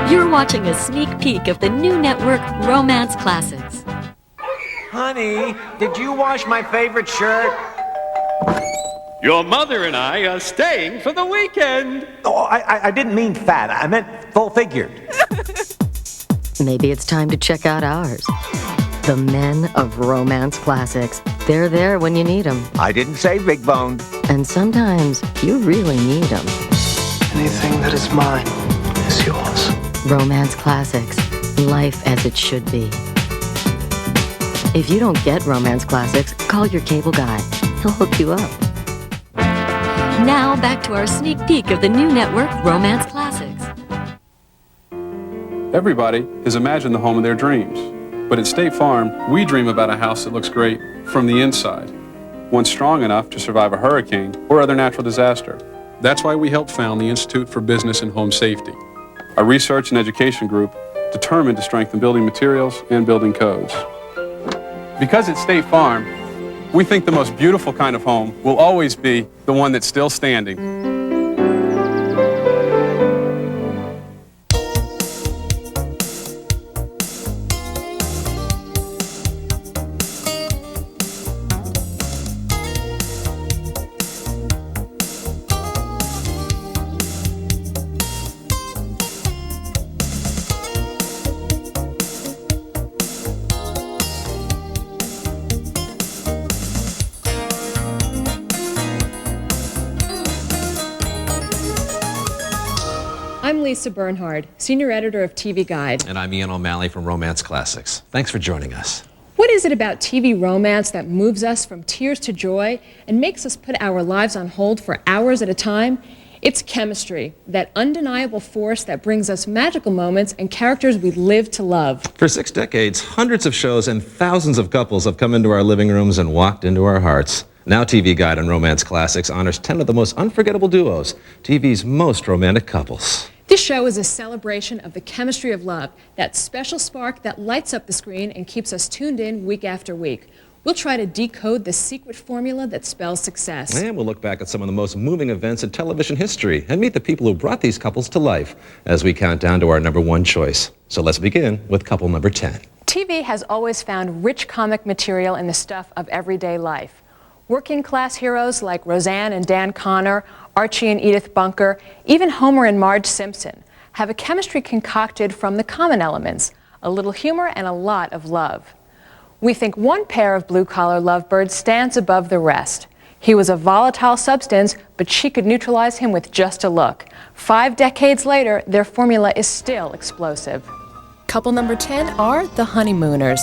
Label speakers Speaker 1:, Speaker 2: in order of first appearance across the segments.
Speaker 1: You're watching a sneak peek of the new network, Romance Classics.
Speaker 2: Honey, did you wash my favorite shirt?
Speaker 3: Your mother and I are staying for the weekend.
Speaker 2: Oh, I didn't mean fat. I meant full-figured.
Speaker 1: Maybe it's time to check out ours. The men of Romance Classics. They're there when you need them.
Speaker 2: I didn't say big boned.
Speaker 1: And sometimes you really need them.
Speaker 4: Anything that is mine is yours.
Speaker 1: Romance Classics. Life as it should be. If you don't get Romance Classics, call your cable guy. He'll hook you up. Now back to our sneak peek of the new network, Romance Classics.
Speaker 5: Everybody has imagined the home of their dreams. But at State Farm, we dream about a house that looks great from the inside. One strong enough to survive a hurricane or other natural disaster. That's why we helped found the Institute for Business and Home Safety, a research and education group determined to strengthen building materials and building codes. Because at State Farm, we think the most beautiful kind of home will always be the one that's still standing.
Speaker 6: I'm Lisa Bernhard, Senior Editor of TV Guide.
Speaker 7: And I'm Ian O'Malley from Romance Classics. Thanks for joining us.
Speaker 6: What is it about TV romance that moves us from tears to joy and makes us put our lives on hold for hours at a time? It's chemistry, that undeniable force that brings us magical moments and characters we live to love.
Speaker 7: For 6 decades, hundreds of shows and thousands of couples have come into our living rooms and walked into our hearts. Now TV Guide on Romance Classics honors 10 of the most unforgettable duos, TV's most romantic couples.
Speaker 6: This show is a celebration of the chemistry of love, that special spark that lights up the screen and keeps us tuned in week after week. We'll try to decode the secret formula that spells success.
Speaker 7: And we'll look back at some of the most moving events in television history and meet the people who brought these couples to life as we count down to our #1 choice. So let's begin with couple number 10.
Speaker 6: TV has always found rich comic material in the stuff of everyday life. Working class heroes like Roseanne and Dan Connor, Archie and Edith Bunker, even Homer and Marge Simpson have a chemistry concocted from the common elements, a little humor and a lot of love. We think one pair of blue-collar lovebirds stands above the rest. He was a volatile substance, but she could neutralize him with just a look. 5 decades later, their formula is still explosive. Couple number 10 are the Honeymooners.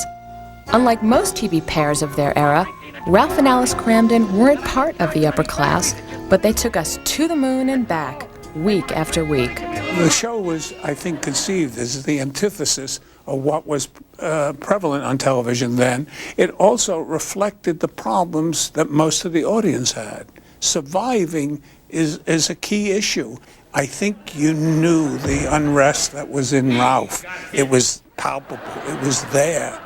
Speaker 6: Unlike most TV pairs of their era, Ralph and Alice Cramden weren't part of the upper class, but they took us to the moon and back, week after week.
Speaker 8: The show was, I think, conceived as the antithesis of what was prevalent on television then. It also reflected the problems that most of the audience had. Surviving is a key issue. I think you knew the unrest that was in Ralph. It was palpable. It was there.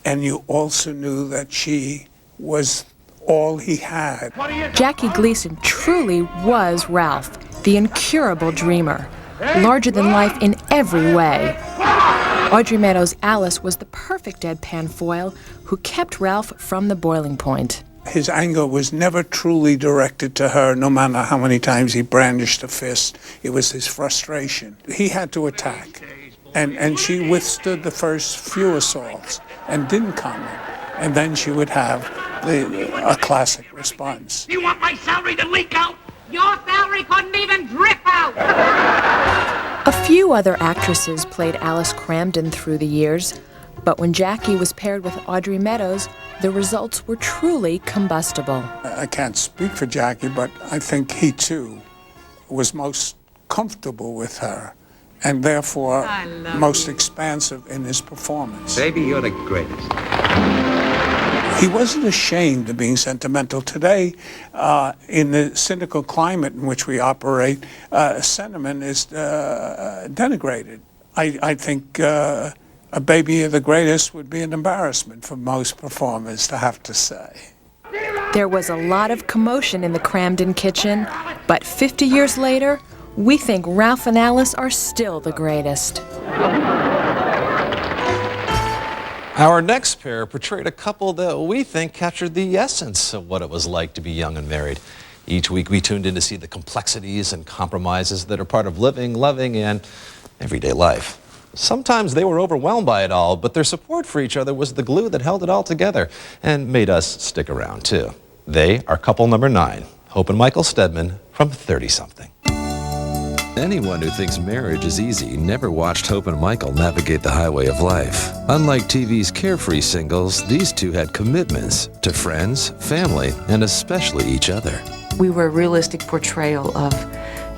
Speaker 8: And you also knew that she was all he had.
Speaker 6: Jackie Gleason truly was Ralph, the incurable dreamer, larger than life in every way. Audrey Meadows' Alice was the perfect deadpan foil who kept Ralph from the boiling point.
Speaker 8: His anger was never truly directed to her, no matter how many times he brandished a fist. It was his frustration. He had to attack, and she withstood the first few assaults and didn't comment. And then she would have a classic response.
Speaker 9: You want my salary to leak out? Your salary couldn't even drip out!
Speaker 6: A few other actresses played Alice Cramden through the years, but when Jackie was paired with Audrey Meadows, the results were truly combustible.
Speaker 8: I can't speak for Jackie, but I think he too was most comfortable with her, and therefore most expansive in his performance.
Speaker 2: Baby, you're the greatest.
Speaker 8: He wasn't ashamed of being sentimental. Today, in the cynical climate in which we operate, sentiment is denigrated. I think a baby, you're the greatest would be an embarrassment for most performers to have to say.
Speaker 6: There was a lot of commotion in the Cramden kitchen, but 50 years later, we think Ralph and Alice are still the greatest.
Speaker 7: Our next pair portrayed a couple that we think captured the essence of what it was like to be young and married. Each week we tuned in to see the complexities and compromises that are part of living, loving, and everyday life. Sometimes they were overwhelmed by it all, but their support for each other was the glue that held it all together and made us stick around too. They are couple number 9, Hope and Michael Stedman from 30-something. Anyone who thinks marriage is easy never watched Hope and Michael navigate the highway of life. Unlike TV's carefree singles, these two had commitments to friends, family, and especially each other.
Speaker 10: We were a realistic portrayal of,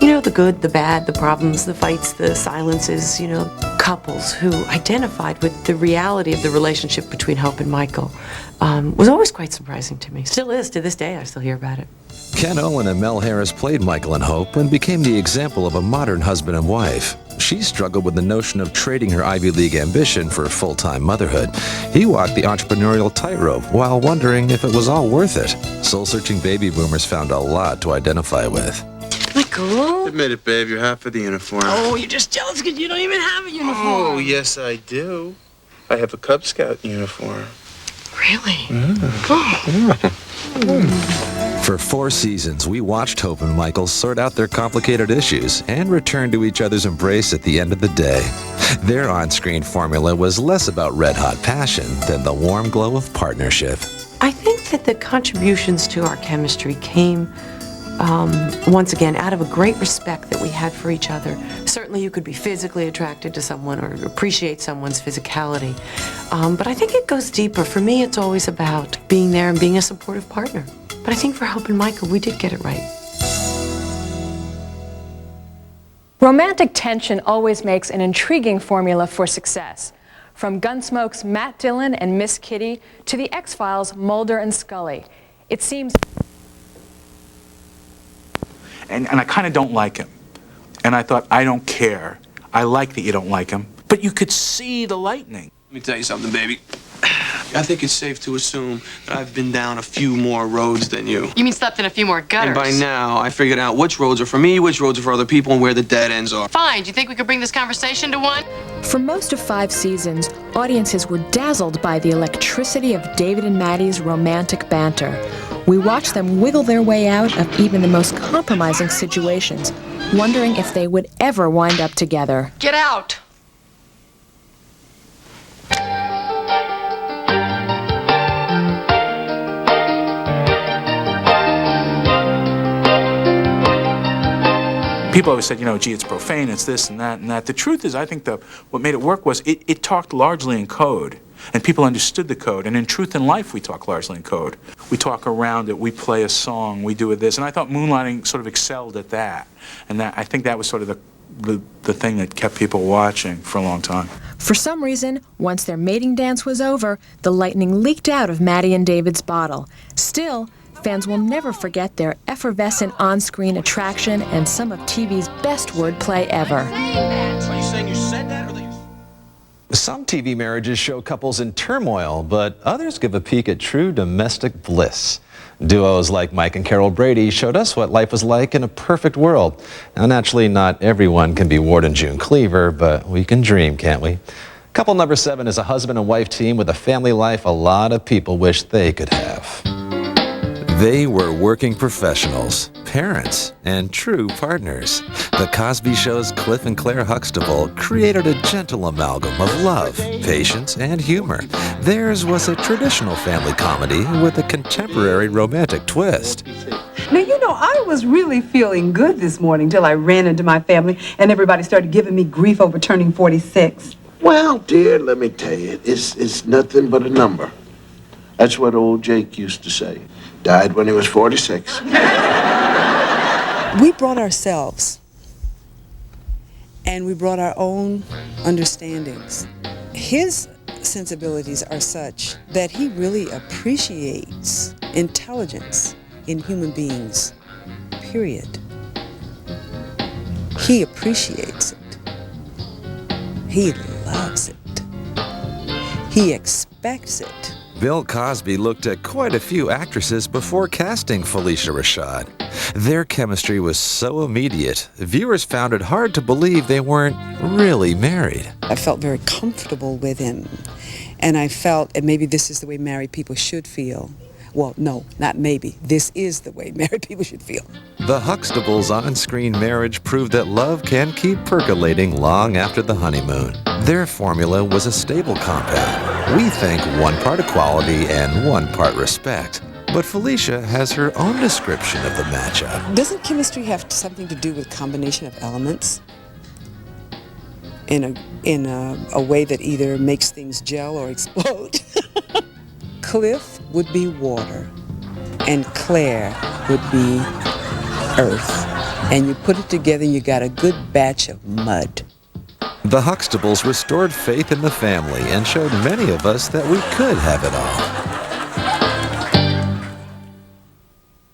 Speaker 10: you know, the good, the bad, the problems, the fights, the silences, you know, couples who identified with the reality of the relationship between Hope and Michael. Was always quite surprising to me. Still is, to this day, I still hear about it.
Speaker 7: Ken Owen and Mel Harris played Michael and Hope and became the example of a modern husband and wife. She struggled with the notion of trading her Ivy League ambition for full-time motherhood. He walked the entrepreneurial tightrope while wondering if it was all worth it. Soul-searching baby boomers found a lot to identify with.
Speaker 10: Michael?
Speaker 11: Admit it, babe, you're half of the uniform.
Speaker 10: Oh, you're just jealous because you don't even have a uniform.
Speaker 11: Oh, yes, I do. I have a Cub Scout uniform.
Speaker 10: Really?
Speaker 7: For 4 seasons, we watched Hope and Michael sort out their complicated issues and return to each other's embrace at the end of the day. Their on-screen formula was less about red-hot passion than the warm glow of partnership.
Speaker 10: I think that the contributions to our chemistry came, once again, out of a great respect that we had for each other. Certainly you could be physically attracted to someone or appreciate someone's physicality. But I think it goes deeper. For me, it's always about being there and being a supportive partner. But I think for Hope and Michael, we did get it right.
Speaker 6: Romantic tension always makes an intriguing formula for success. From Gunsmoke's Matt Dillon and Miss Kitty to the X-Files' Mulder and Scully. It seems...
Speaker 12: And I kind of don't like him. And I thought, I don't care. I like that you don't like him. But you could see the lightning.
Speaker 13: Let me tell you something, baby. I think it's safe to assume that I've been down a few more roads than you.
Speaker 10: You mean slept in a few more gutters?
Speaker 13: And by now, I figured out which roads are for me, which roads are for other people, and where the dead ends are.
Speaker 10: Fine. Do you think we could bring this conversation to one?
Speaker 6: For most of 5 seasons, audiences were dazzled by the electricity of David and Maddie's romantic banter. We watched them wiggle their way out of even the most compromising situations, wondering if they would ever wind up together.
Speaker 10: Get out!
Speaker 12: People always said, you know, gee, it's profane, it's this and that and that. The truth is, I think what made it work was it talked largely in code, and people understood the code. And in Truth in Life, we talk largely in code. We talk around it, we play a song, we do this. And I thought Moonlighting sort of excelled at that. And that, I think that was sort of the thing that kept people watching for a long time.
Speaker 6: For some reason, once their mating dance was over, the lightning leaked out of Maddie and David's bottle. Still, fans will never forget their effervescent on-screen attraction and some of TV's best wordplay ever.
Speaker 13: Are you saying you said that, or
Speaker 7: Some TV marriages show couples in turmoil, but others give a peek at true domestic bliss. Duos like Mike and Carol Brady showed us what life was like in a perfect world. Now, naturally, not everyone can be Ward and June Cleaver, but we can dream, can't we? Couple number 7 is a husband and wife team with a family life a lot of people wish they could have. They were working professionals, parents, and true partners. The Cosby Show's Cliff and Claire Huxtable created a gentle amalgam of love, patience, and humor. Theirs was a traditional family comedy with a contemporary romantic twist.
Speaker 14: Now, you know, I was really feeling good this morning till I ran into my family and everybody started giving me grief over turning 46.
Speaker 15: Well, dear, let me tell you, it's nothing but a number. That's what old Jake used to say. Died when he was 46.
Speaker 16: We brought ourselves, and we brought our own understandings. His sensibilities are such that he really appreciates intelligence in human beings, period. He appreciates it. He loves it. He expects it.
Speaker 7: Bill Cosby looked at quite a few actresses before casting Felicia Rashad. Their chemistry was so immediate, viewers found it hard to believe they weren't really married.
Speaker 16: I felt very comfortable with him, and I felt, and maybe this is the way married people should feel. Well, no, not maybe. This is the way married people should feel.
Speaker 7: The Huxtables' on-screen marriage proved that love can keep percolating long after the honeymoon. Their formula was a stable compound. We think 1 part equality and 1 part respect. But Felicia has her own description of the matchup.
Speaker 16: Doesn't chemistry have something to do with combination of elements? In a way that either makes things gel or explode? Cliff would be water, and Claire would be earth. And you put it together, you got a good batch of mud.
Speaker 7: The Huxtables restored faith in the family and showed many of us that we could have it all.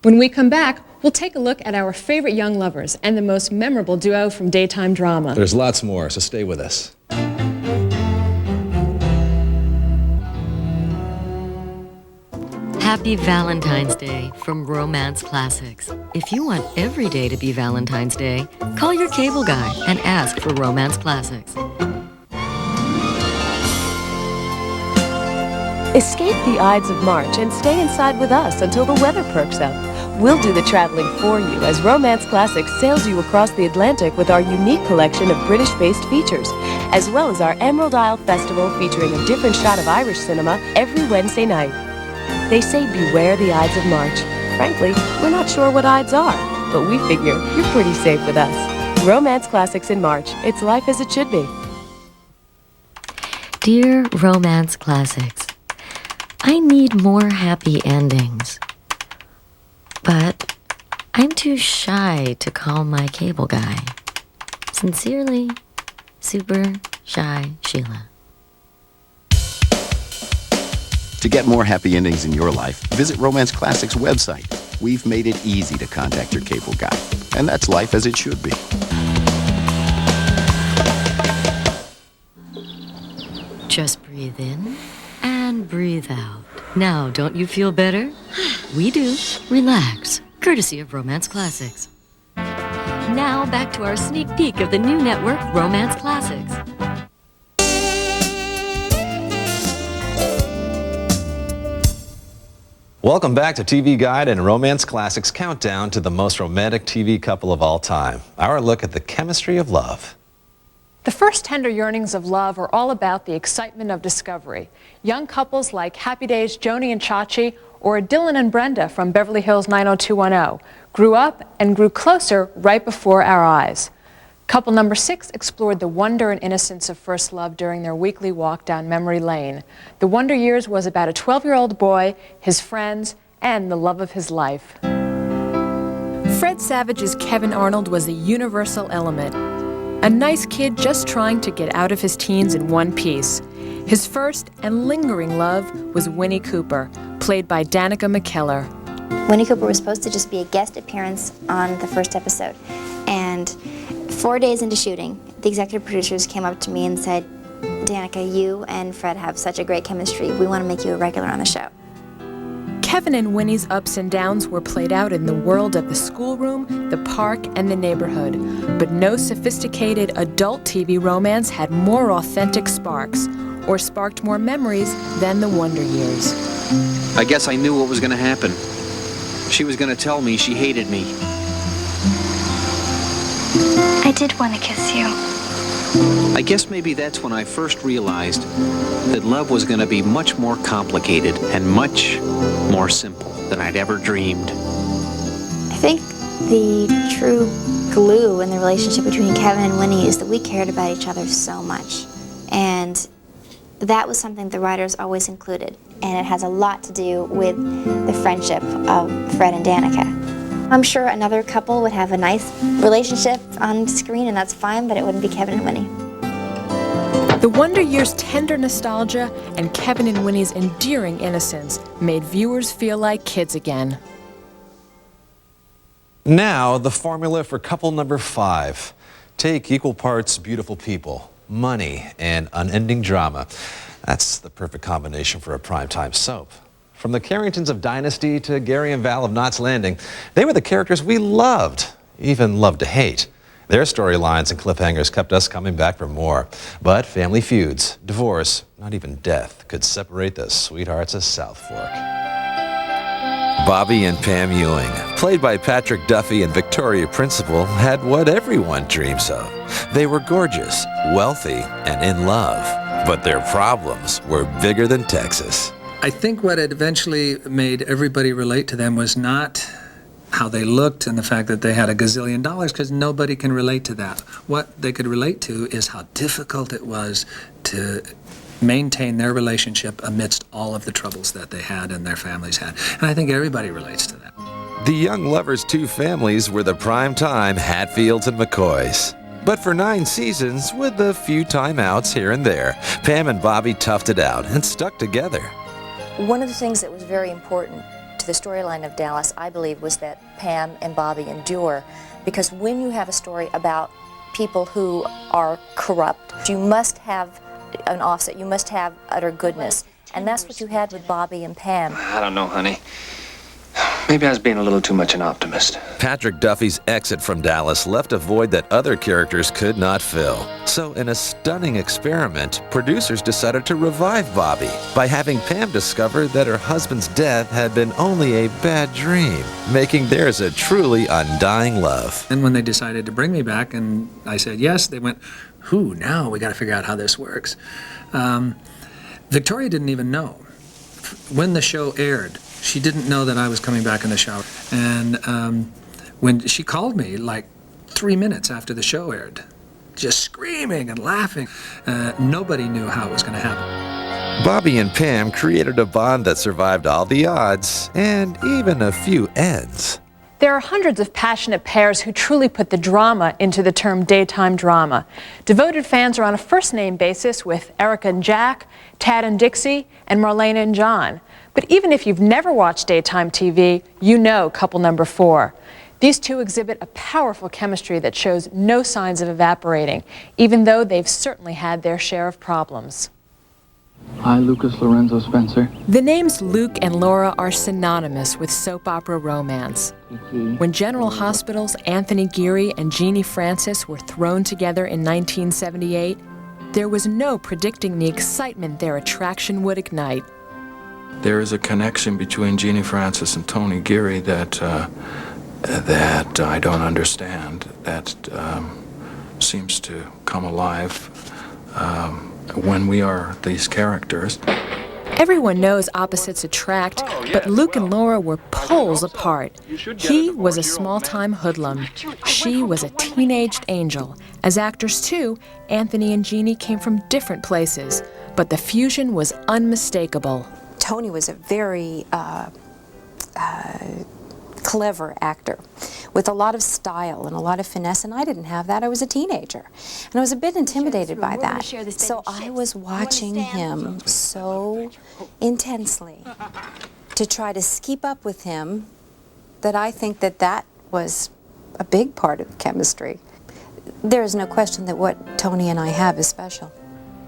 Speaker 6: When we come back, we'll take a look at our favorite young lovers and the most memorable duo from daytime drama.
Speaker 7: There's lots more, so stay with us.
Speaker 1: Happy Valentine's Day from Romance Classics. If you want every day to be Valentine's Day, call your cable guy and ask for Romance Classics.
Speaker 17: Escape the Ides of March and stay inside with us until the weather perks up. We'll do the traveling for you as Romance Classics sails you across the Atlantic with our unique collection of British-based features, as well as our Emerald Isle Festival featuring a different shot of Irish cinema every Wednesday night. They say beware the Ides of March. Frankly, we're not sure what Ides are, but we figure you're pretty safe with us. Romance Classics in March. It's life as it should be.
Speaker 1: Dear Romance Classics, I need more happy endings. But I'm too shy to call my cable guy. Sincerely, Super Shy Sheila.
Speaker 18: To get more happy endings in your life, visit Romance Classics' website. We've made it easy to contact your cable guy. And that's life as it should be.
Speaker 1: Just breathe in and breathe out. Now, don't you feel better? We do. Relax. Courtesy of Romance Classics. Now, back to our sneak peek of the new network, Romance Classics.
Speaker 7: Welcome back to TV Guide and Romance Classics Countdown to the most romantic TV couple of all time. Our look at the chemistry of love.
Speaker 6: The first tender yearnings of love are all about the excitement of discovery. Young couples like Happy Days' Joni and Chachi or Dylan and Brenda from Beverly Hills 90210 grew up and grew closer right before our eyes. Couple number 6 explored the wonder and innocence of first love during their weekly walk down memory lane. The Wonder Years was about a 12-year-old boy, his friends, and the love of his life. Fred Savage's Kevin Arnold was a universal element. A nice kid just trying to get out of his teens in one piece. His first and lingering love was Winnie Cooper, played by Danica McKellar.
Speaker 19: Winnie Cooper was supposed to just be a guest appearance on the first episode. And 4 days into shooting, the executive producers came up to me and said, Danica, you and Fred have such a great chemistry. We want to make you a regular on the show.
Speaker 6: Kevin and Winnie's ups and downs were played out in the world of the schoolroom, the park, and the neighborhood. But no sophisticated adult TV romance had more authentic sparks, or sparked more memories than the Wonder Years.
Speaker 13: I guess I knew what was going to happen. She was going to tell me she hated me.
Speaker 20: I did want to kiss you.
Speaker 13: I guess maybe that's when I first realized that love was going to be much more complicated and much more simple than I'd ever dreamed.
Speaker 19: I think the true glue in the relationship between Kevin and Winnie is that we cared about each other so much. And that was something the writers always included. And it has a lot to do with the friendship of Fred and Danica. I'm sure another couple would have a nice relationship on screen, and that's fine, but it wouldn't be Kevin and Winnie.
Speaker 6: The Wonder Years' tender nostalgia and Kevin and Winnie's endearing innocence made viewers feel like kids again.
Speaker 7: Now, the formula for couple number 5. Take equal parts beautiful people, money, and unending drama. That's the perfect combination for a primetime soap. From the Carringtons of Dynasty to Gary and Val of Knots Landing, they were the characters we loved, even loved to hate. Their storylines and cliffhangers kept us coming back for more. But family feuds, divorce, not even death could separate the sweethearts of South Fork. Bobby and Pam Ewing, played by Patrick Duffy and Victoria Principal, had what everyone dreams of. They were gorgeous, wealthy, and in love. But their problems were bigger than Texas.
Speaker 21: I think what it eventually made everybody relate to them was not how they looked and the fact that they had a gazillion dollars, because nobody can relate to that. What they could relate to is how difficult it was to maintain their relationship amidst all of the troubles that they had and their families had. And I think everybody relates to that.
Speaker 7: The young lovers' two families were the prime-time Hatfields and McCoys. But for 9 seasons, with a few timeouts here and there, Pam and Bobby toughed it out and stuck together.
Speaker 22: One of the things that was very important to the storyline of Dallas, I believe, was that Pam and Bobby endure. Because when you have a story about people who are corrupt, you must have an offset. You must have utter goodness. And that's what you had with Bobby and Pam.
Speaker 23: I don't know, honey. Maybe I was being a little too much an optimist.
Speaker 7: Patrick Duffy's exit from Dallas left a void that other characters could not fill. So in a stunning experiment, producers decided to revive Bobby by having Pam discover that her husband's death had been only a bad dream, making theirs a truly undying love.
Speaker 21: And when they decided to bring me back and I said yes, they went, "Whew, now we got to figure out how this works." Victoria didn't even know. When the show aired, she didn't know that I was coming back in the shower. And when she called me like 3 minutes after the show aired, just screaming and laughing, nobody knew how it was going to happen.
Speaker 7: Bobby and Pam created a bond that survived all the odds and even a few ends.
Speaker 6: There are hundreds of passionate pairs who truly put the drama into the term daytime drama. Devoted fans are on a first-name basis with Erica and Jack, Tad and Dixie, and Marlena and John. But even if you've never watched daytime TV, you know couple number 4. These two exhibit a powerful chemistry that shows no signs of evaporating, even though they've certainly had their share of problems.
Speaker 24: Hi, Lucas Lorenzo Spencer.
Speaker 6: The names Luke and Laura are synonymous with soap opera romance. When General Hospital's Anthony Geary and Jeannie Francis were thrown together in 1978, there was no predicting the excitement their attraction would ignite.
Speaker 12: There is a connection between Jeannie Francis and Tony Geary that I don't understand, that seems to come alive when we are these characters.
Speaker 6: Everyone knows opposites attract, but Luke and Laura were poles apart. He was a small-time hoodlum. She was a teenaged angel. As actors, too, Anthony and Jeannie came from different places, but the fusion was unmistakable.
Speaker 22: Tony was a very clever actor with a lot of style and a lot of finesse, and I didn't have that. I was a teenager, and I was a bit intimidated by that. So I was watching him so intensely to try to keep up with him that I think that was a big part of chemistry. There is no question that what Tony and I have is special.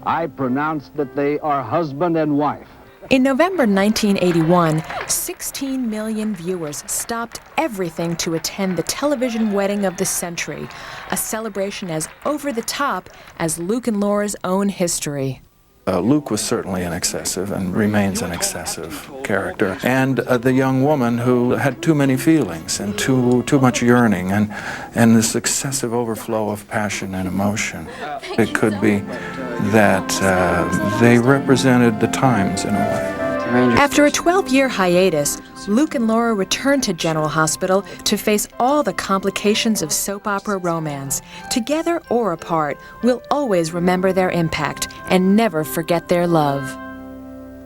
Speaker 24: I pronounce that they are husband and wife.
Speaker 6: In November 1981, 16 million viewers stopped everything to attend the television wedding of the century, a celebration as over-the-top as Luke and Laura's own history.
Speaker 12: Luke was certainly an excessive and remains an excessive character. And the young woman who had too many feelings and too much yearning and this excessive overflow of passion and emotion. It could be that they represented the times in a way.
Speaker 6: After a 12-year hiatus, Luke and Laura returned to General Hospital to face all the complications of soap opera romance. Together or apart, we'll always remember their impact and never forget their love.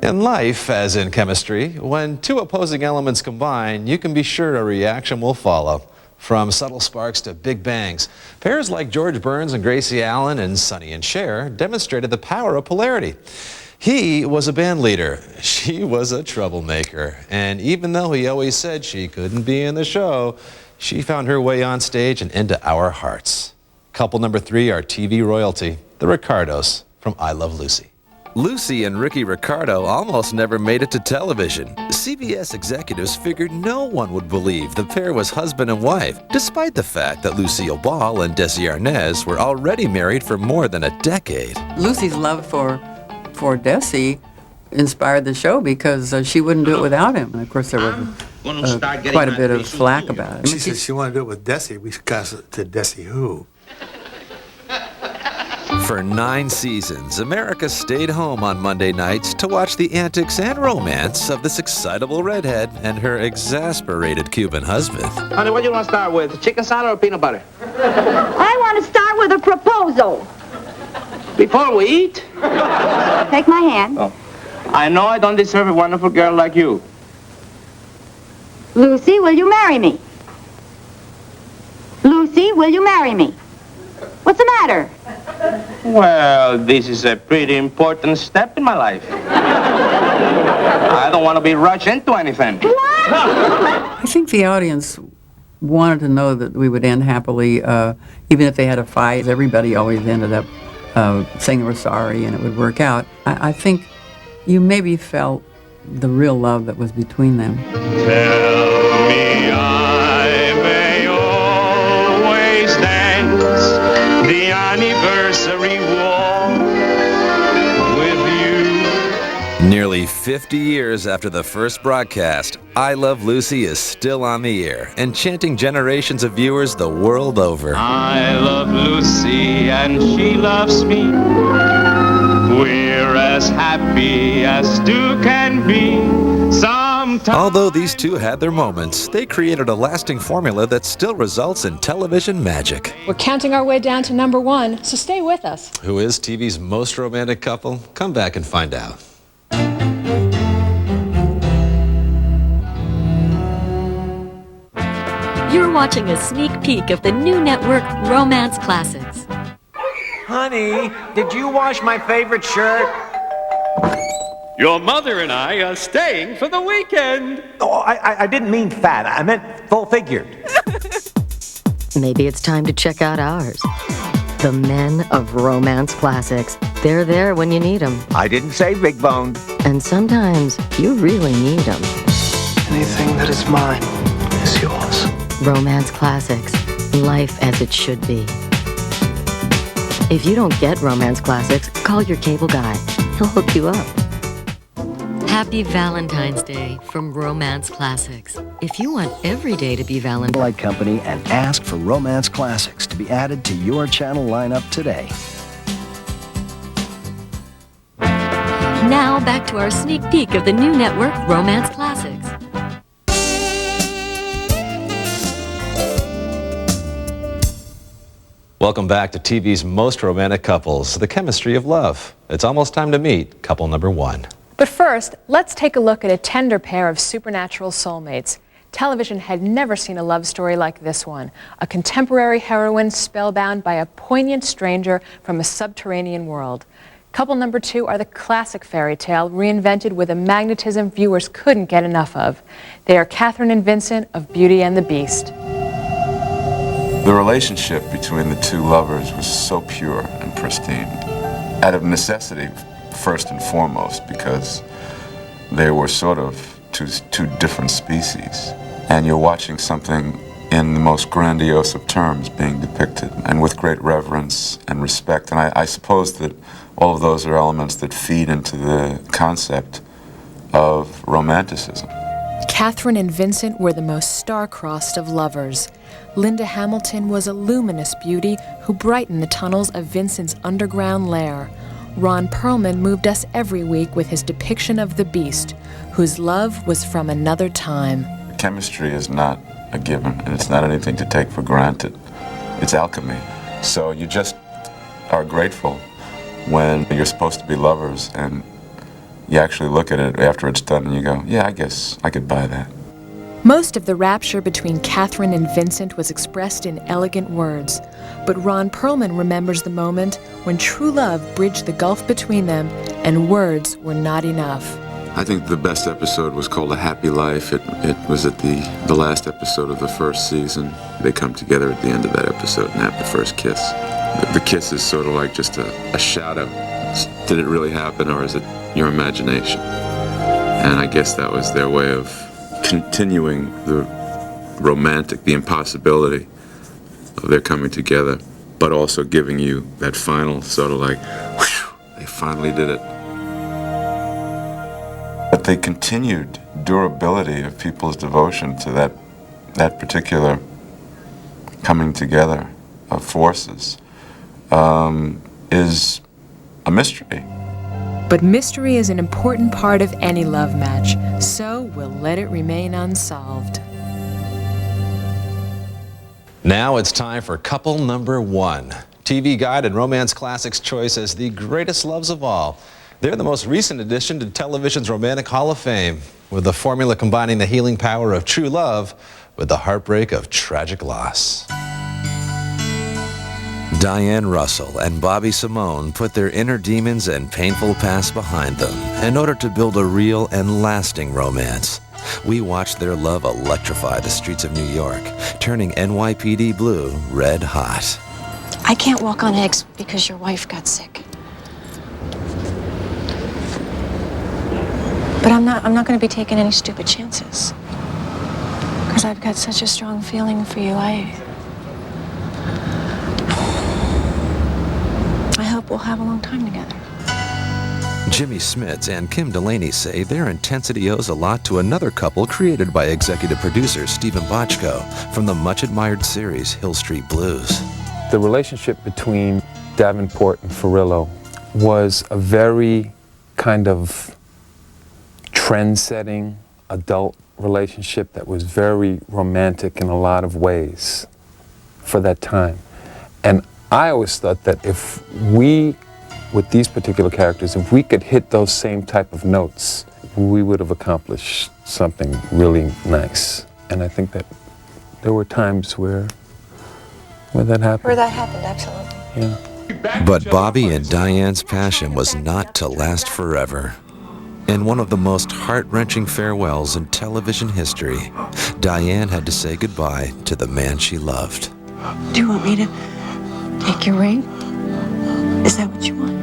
Speaker 7: In life, as in chemistry, when two opposing elements combine, you can be sure a reaction will follow. From subtle sparks to big bangs, pairs like George Burns and Gracie Allen and Sonny and Cher demonstrated the power of polarity. He was a band leader, she was a troublemaker, and even though he always said she couldn't be in the show, she found her way on stage and into our hearts. Couple number 3 are TV royalty, the Ricardos from I Love Lucy. Lucy and Ricky Ricardo almost never made it to television. CBS executives figured no one would believe the pair was husband and wife, despite the fact that Lucille Ball and Desi Arnaz were already married for more than a decade.
Speaker 3: Lucy's love for Desi inspired the show because she wouldn't do it without him. And of course, there was quite a bit of flack about it.
Speaker 4: She said she wanted to do it with Desi. We got to Desi who?
Speaker 7: For 9 seasons, America stayed home on Monday nights to watch the antics and romance of this excitable redhead and her exasperated Cuban husband.
Speaker 23: Honey, what do you want to start with, chicken salad or peanut butter?
Speaker 5: I want to start with a proposal.
Speaker 23: Before we eat?
Speaker 5: Take my hand.
Speaker 23: Oh. I know I don't deserve a wonderful girl like you.
Speaker 5: Lucy, will you marry me? Lucy, will you marry me? What's the matter?
Speaker 23: Well, this is a pretty important step in my life. I don't want to be rushed into anything.
Speaker 3: I think the audience wanted to know that we would end happily, even if they had a fight. Everybody always ended up saying they were sorry and it would work out. I think you maybe felt the real love that was between them.
Speaker 9: Tell me I may always dance the anniversary waltz with you.
Speaker 7: Nearly 50 years after the first broadcast, I Love Lucy is still on the air, enchanting generations of viewers the world over.
Speaker 9: I love Lucy and she loves me. We're as happy as two can be. Sometimes.
Speaker 7: Although these two had their moments, they created a lasting formula that still results in television magic.
Speaker 6: We're counting our way down to number 1, so stay with us.
Speaker 7: Who is TV's most romantic couple? Come back and find out.
Speaker 1: You're watching a sneak peek of the new network Romance Classics.
Speaker 2: Honey, did you wash my favorite shirt?
Speaker 9: Your mother and I are staying for the weekend.
Speaker 2: Oh, I didn't mean fat. I meant full-figured.
Speaker 1: Maybe it's time to check out ours. The Men of Romance Classics. They're there when you need them.
Speaker 2: I didn't say big boned.
Speaker 1: And sometimes you really need them.
Speaker 25: Anything that is mine is yours.
Speaker 1: Romance Classics. Life as it should be. If you don't get Romance Classics, call your cable guy. He'll hook you up. Happy Valentine's Day from Romance Classics. If you want every day to be Valentine's
Speaker 26: Light Company and ask for Romance Classics to be added to your channel lineup today.
Speaker 1: Now back to our sneak peek of the new network Romance Classics.
Speaker 7: Welcome back to TV's most romantic couples, the chemistry of love. It's almost time to meet couple number 1.
Speaker 6: But first, let's take a look at a tender pair of supernatural soulmates. Television had never seen a love story like this one. A contemporary heroine spellbound by a poignant stranger from a subterranean world. Couple number 2 are the classic fairy tale reinvented with a magnetism viewers couldn't get enough of. They are Catherine and Vincent of Beauty and the Beast.
Speaker 11: The relationship between the two lovers was so pure and pristine, out of necessity, first and foremost, because they were sort of two different species. And you're watching something in the most grandiose of terms being depicted, and with great reverence and respect. And I suppose that all of those are elements that feed into the concept of romanticism.
Speaker 6: Catherine and Vincent were the most star-crossed of lovers. Linda Hamilton was a luminous beauty who brightened the tunnels of Vincent's underground lair. Ron Perlman moved us every week with his depiction of the Beast, whose love was from another time.
Speaker 11: Chemistry is not a given, and it's not anything to take for granted. It's alchemy. So you just are grateful when you're supposed to be lovers and you actually look at it after it's done and you go, yeah, I guess I could buy that.
Speaker 6: Most of the rapture between Catherine and Vincent was expressed in elegant words, but Ron Perlman remembers the moment when true love bridged the gulf between them and words were not enough.
Speaker 11: I think the best episode was called A Happy Life. It was at the last episode of the first season. They come together at the end of that episode and have the first kiss. The kiss is sort of like just a shout out Did it really happen, or is it your imagination? And I guess that was their way of continuing the romantic, the impossibility of their coming together, but also giving you that final sort of like, whew, they finally did it. But the continued durability of people's devotion to that particular coming together of forces is a mystery.
Speaker 6: But mystery is an important part of any love match, so we'll let it remain unsolved.
Speaker 7: Now it's time for couple number one. TV Guide and Romance Classics choice as the greatest loves of all. They're the most recent addition to television's Romantic Hall of Fame, with the formula combining the healing power of true love with the heartbreak of tragic loss.
Speaker 8: Diane Russell and Bobby Simone put their inner demons and painful past behind them in order to build a real and lasting romance. We watched their love electrify the streets of New York, turning NYPD Blue red hot.
Speaker 10: I can't walk on eggs because your wife got sick. But I'm not going to be taking any stupid chances. Because I've got such a strong feeling for you. I hope we'll have a long time together.
Speaker 8: Jimmy Smits and Kim Delaney say their intensity owes a lot to another couple created by executive producer Stephen Bochco from the much-admired series Hill Street Blues.
Speaker 14: The relationship between Davenport and Farillo was a very kind of trend-setting adult relationship that was very romantic in a lot of ways for that time. And I always thought that if we, with these particular characters, if we could hit those same type of notes, we would have accomplished something really nice. And I think that there were times where that happened.
Speaker 10: Where that happened, absolutely.
Speaker 14: Yeah.
Speaker 8: But Bobby and Diane's passion was not to last forever. In one of the most heart-wrenching farewells in television history, Diane had to say goodbye to the man she loved.
Speaker 10: Do you want me to take your ring? Is that what you want?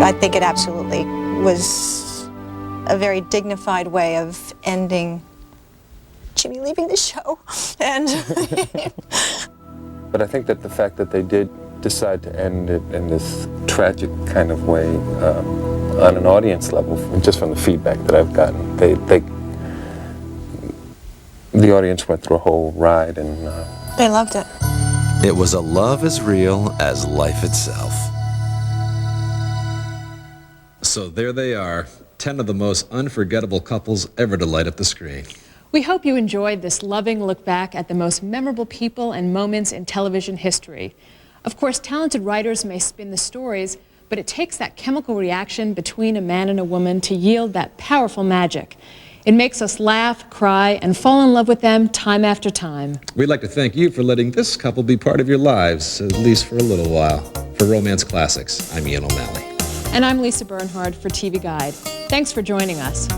Speaker 15: I think it absolutely was a very dignified way of ending Jimmy leaving the show. And
Speaker 14: But I think that the fact that they did decide to end it in this tragic kind of way on an audience level, just from the feedback that I've gotten, the audience went through a whole ride and
Speaker 15: they loved it.
Speaker 8: It was a love as real as life itself.
Speaker 7: So there they are, 10 of the most unforgettable couples ever to light up the screen.
Speaker 6: We hope you enjoyed this loving look back at the most memorable people and moments in television history. Of course, talented writers may spin the stories, but it takes that chemical reaction between a man and a woman to yield that powerful magic. It makes us laugh, cry, and fall in love with them time after time.
Speaker 7: We'd like to thank you for letting this couple be part of your lives, at least for a little while. For Romance Classics, I'm Ian O'Malley.
Speaker 6: And I'm Lisa Bernhard for TV Guide. Thanks for joining us.